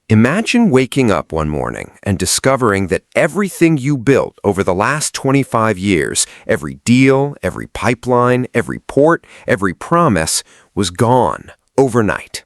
Imagine waking up one morning and discovering that everything you built over the last 25 years, every deal, every pipeline, every port, every promise, was gone overnight.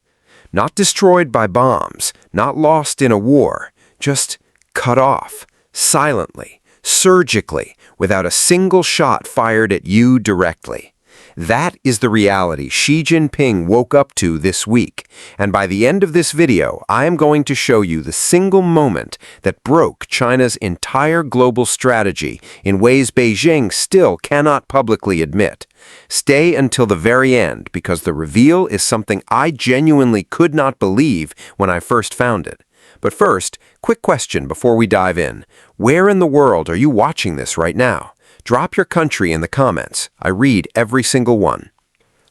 Not destroyed by bombs, not lost in a war, just cut off, silently, surgically, without a single shot fired at you directly. That is the reality Xi Jinping woke up to this week, and by the end of this video, I am going to show you the single moment that broke China's entire global strategy in ways Beijing still cannot publicly admit. Stay until the very end, because the reveal is something I genuinely could not believe when I first found it. But first, quick question before we dive in. Where in the world are you watching this right now? Drop your country in the comments. I read every single one.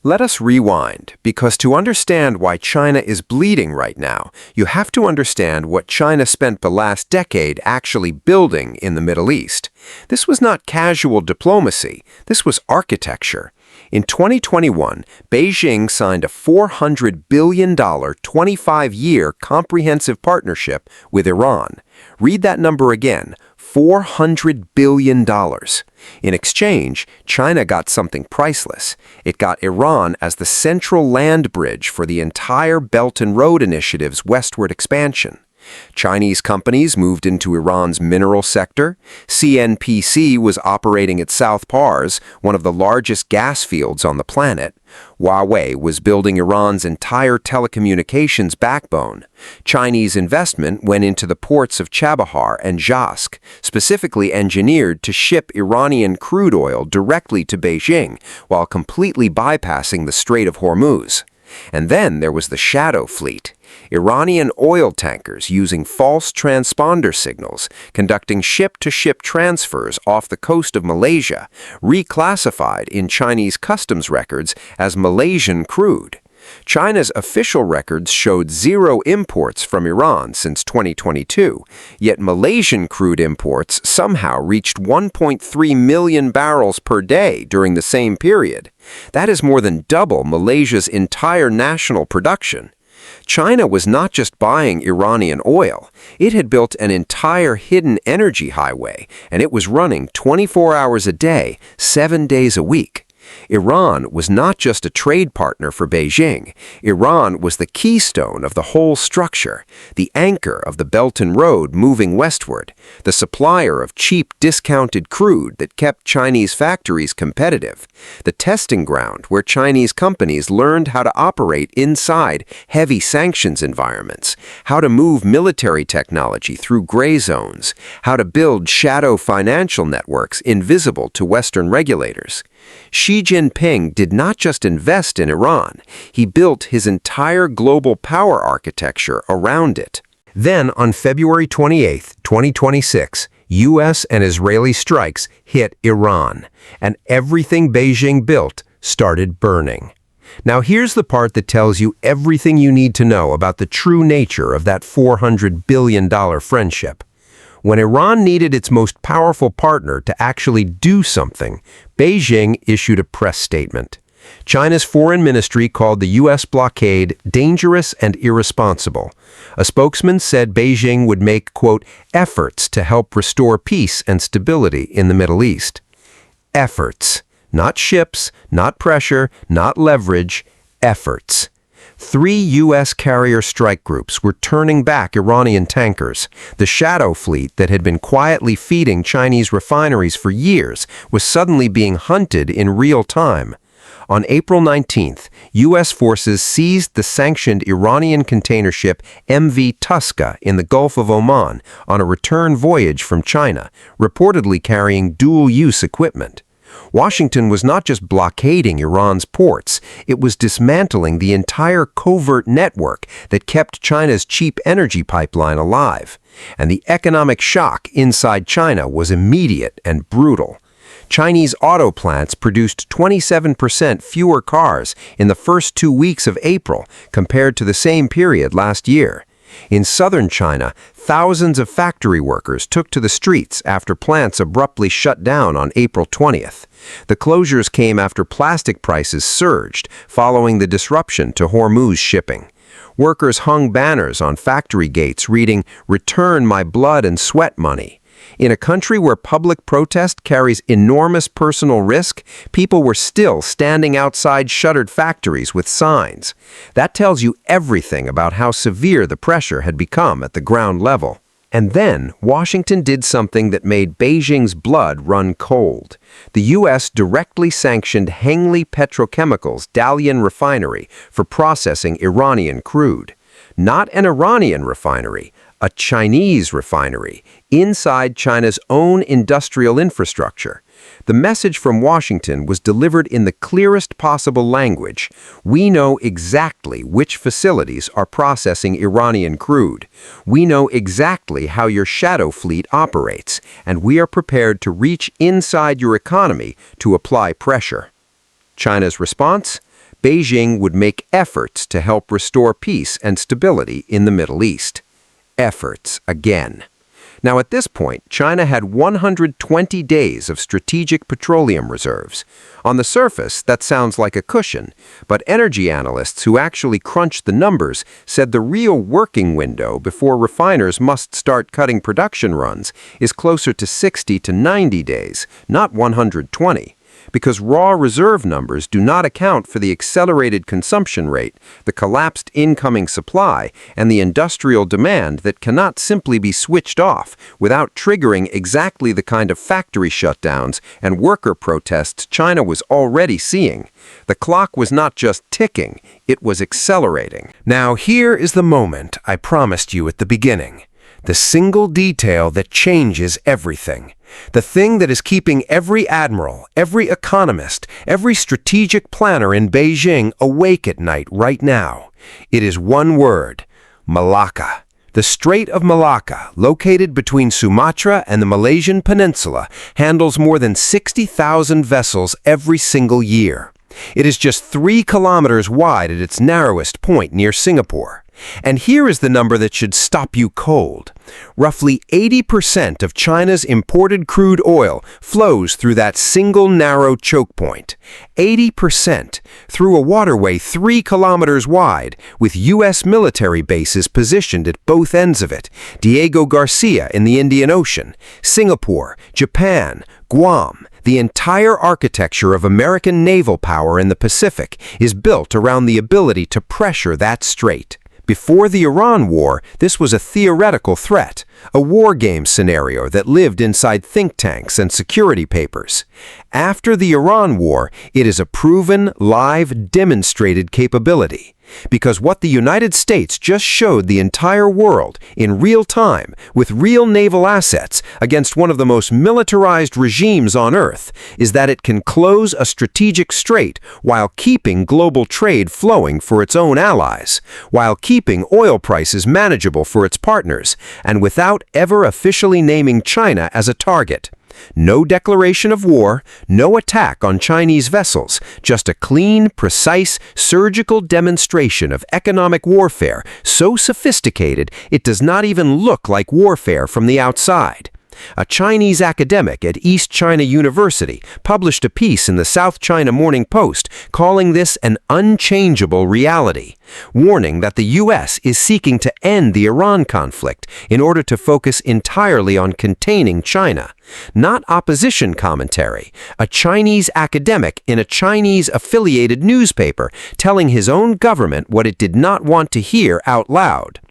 Let us rewind, because to understand why China is bleeding right now, you have to understand what China spent the last decade actually building in the Middle East. This was not casual diplomacy, this was architecture. In 2021, Beijing signed a $400 billion 25-year comprehensive partnership with Iran. Read that number again, $400 billion. In exchange, China got something priceless. It got Iran as the central land bridge for the entire Belt and Road Initiative's westward expansion. Chinese companies moved into Iran's mineral sector. CNPC was operating at South Pars, one of the largest gas fields on the planet. Huawei was building Iran's entire telecommunications backbone. Chinese investment went into the ports of Chabahar and Jask, specifically engineered to ship Iranian crude oil directly to Beijing, while completely bypassing the Strait of Hormuz. And then there was the shadow fleet. Iranian oil tankers using false transponder signals, conducting ship-to-ship transfers off the coast of Malaysia, reclassified in Chinese customs records as Malaysian crude. China's official records showed zero imports from Iran since 2022, yet Malaysian crude imports somehow reached 1.3 million barrels per day during the same period. That is more than double Malaysia's entire national production. China was not just buying Iranian oil, it had built an entire hidden energy highway, and it was running 24 hours a day, 7 days a week. Iran was not just a trade partner for Beijing. Iran was the keystone of the whole structure, the anchor of the Belt and Road moving westward, the supplier of cheap, discounted crude that kept Chinese factories competitive, the testing ground where Chinese companies learned how to operate inside heavy sanctions environments, how to move military technology through gray zones, how to build shadow financial networks invisible to Western regulators. Xi Jinping did not just invest in Iran, he built his entire global power architecture around it. Then, on February 28, 2026, U.S. and Israeli strikes hit Iran, and everything Beijing built started burning. Now here's the part that tells you everything you need to know about the true nature of that $400 billion friendship. When Iran needed its most powerful partner to actually do something, Beijing issued a press statement. China's foreign ministry called the U.S. blockade dangerous and irresponsible. A spokesman said Beijing would make, quote, efforts to help restore peace and stability in the Middle East. Efforts. Not ships, not pressure, not leverage. Efforts. 3 U.S. carrier strike groups were turning back Iranian tankers. The shadow fleet that had been quietly feeding Chinese refineries for years was suddenly being hunted in real time. On April 19th, U.S. forces seized the sanctioned Iranian container ship MV Tuska in the Gulf of Oman on a return voyage from China, reportedly carrying dual-use equipment. Washington was not just blockading Iran's ports, it was dismantling the entire covert network that kept China's cheap energy pipeline alive. And the economic shock inside China was immediate and brutal. Chinese auto plants produced 27% fewer cars in the first 2 weeks of April compared to the same period last year. In southern China, thousands of factory workers took to the streets after plants abruptly shut down on April 20th. The closures came after plastic prices surged following the disruption to Hormuz shipping. Workers hung banners on factory gates reading, "Return my blood and sweat money." In a country where public protest carries enormous personal risk, people were still standing outside shuttered factories with signs. That tells you everything about how severe the pressure had become at the ground level. And then, Washington did something that made Beijing's blood run cold. The U.S. directly sanctioned Hengli Petrochemicals' Dalian refinery for processing Iranian crude. Not an Iranian refinery, a Chinese refinery, inside China's own industrial infrastructure. The message from Washington was delivered in the clearest possible language. We know exactly which facilities are processing Iranian crude. We know exactly how your shadow fleet operates, and we are prepared to reach inside your economy to apply pressure. China's response? Beijing would make efforts to help restore peace and stability in the Middle East. Efforts again. Now at this point, China had 120 days of strategic petroleum reserves. On the surface, that sounds like a cushion, but energy analysts who actually crunched the numbers said the real working window before refiners must start cutting production runs is closer to 60 to 90 days, not 120. Because raw reserve numbers do not account for the accelerated consumption rate, the collapsed incoming supply, and the industrial demand that cannot simply be switched off without triggering exactly the kind of factory shutdowns and worker protests China was already seeing. The clock was not just ticking, it was accelerating. Now here is the moment I promised you at the beginning. The single detail that changes everything. The thing that is keeping every admiral, every economist, every strategic planner in Beijing awake at night right now. It is one word: Malacca. The Strait of Malacca, located between Sumatra and the Malaysian Peninsula, handles more than 60,000 vessels every single year. It is just 3 kilometers wide at its narrowest point near Singapore. And here is the number that should stop you cold. Roughly 80% of China's imported crude oil flows through that single narrow choke point. 80% through a waterway 3 kilometers wide, with U.S. military bases positioned at both ends of it. Diego Garcia in the Indian Ocean, Singapore, Japan, Guam. The entire architecture of American naval power in the Pacific is built around the ability to pressure that strait. Before the Iran war, this was a theoretical threat, a war game scenario that lived inside think tanks and security papers. After the Iran war, it is a proven, live, demonstrated capability. Because what the United States just showed the entire world in real time with real naval assets against one of the most militarized regimes on Earth is that it can close a strategic strait while keeping global trade flowing for its own allies, while keeping oil prices manageable for its partners, and without ever officially naming China as a target. No declaration of war, no attack on Chinese vessels, just a clean, precise, surgical demonstration of economic warfare so sophisticated it does not even look like warfare from the outside. A Chinese academic at East China University published a piece in the South China Morning Post calling this an unchangeable reality, warning that the U.S. is seeking to end the Iran conflict in order to focus entirely on containing China. Not opposition commentary, a Chinese academic in a Chinese-affiliated newspaper telling his own government what it did not want to hear out loud.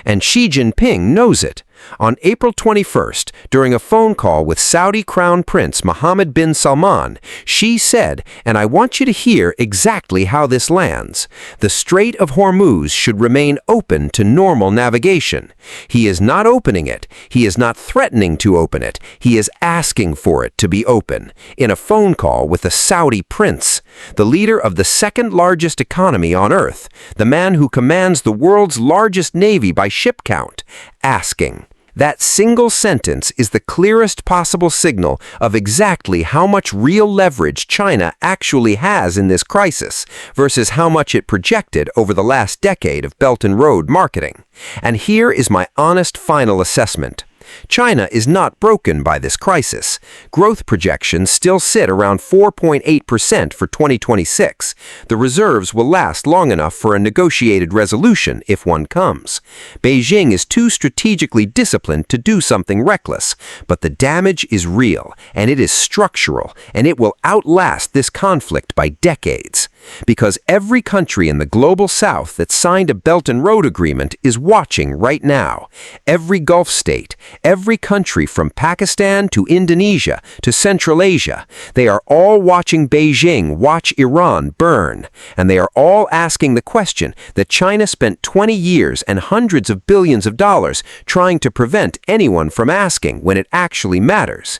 And Xi Jinping knows it. On April 21st, during a phone call with Saudi Crown Prince Mohammed bin Salman, Xi said, and I want you to hear exactly how this lands, the Strait of Hormuz should remain open to normal navigation. He is not opening it. He is not threatening to open it. He is asking for it to be open, in a phone call with a Saudi prince, the leader of the second largest economy on Earth, the man who commands the world's largest navy by ship count, asking. That single sentence is the clearest possible signal of exactly how much real leverage China actually has in this crisis versus how much it projected over the last decade of Belt and Road marketing. And here is my honest final assessment. China is not broken by this crisis. Growth projections still sit around 4.8% for 2026. The reserves will last long enough for a negotiated resolution if one comes. Beijing is too strategically disciplined to do something reckless, but the damage is real, and it is structural, and it will outlast this conflict by decades. Because every country in the global south that signed a Belt and Road Agreement is watching right now. Every Gulf state, every country from Pakistan to Indonesia to Central Asia, they are all watching Beijing watch Iran burn. And they are all asking the question that China spent 20 years and hundreds of billions of dollars trying to prevent anyone from asking when it actually matters.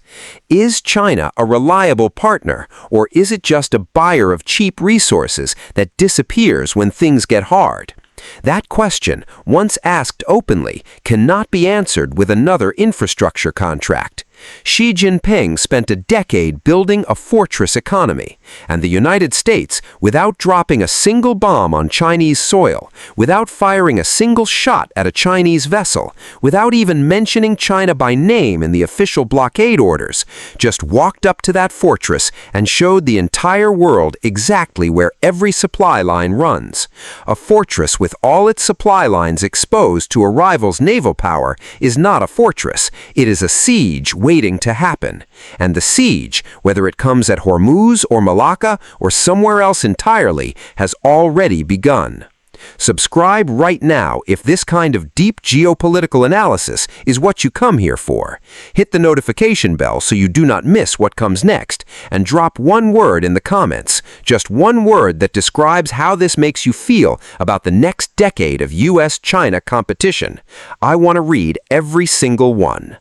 Is China a reliable partner, or is it just a buyer of cheap resources that disappears when things get hard? That question, once asked openly, cannot be answered with another infrastructure contract. Xi Jinping spent a decade building a fortress economy, and the United States, without dropping a single bomb on Chinese soil, without firing a single shot at a Chinese vessel, without even mentioning China by name in the official blockade orders, just walked up to that fortress and showed the entire world exactly where every supply line runs. A fortress with all its supply lines exposed to a rival's naval power is not a fortress. It is a siege waiting to happen. And the siege, whether it comes at Hormuz or Malacca or somewhere else entirely, has already begun. Subscribe right now if this kind of deep geopolitical analysis is what you come here for. Hit the notification bell so you do not miss what comes next, and drop one word in the comments, just one word that describes how this makes you feel about the next decade of US-China competition. I want to read every single one.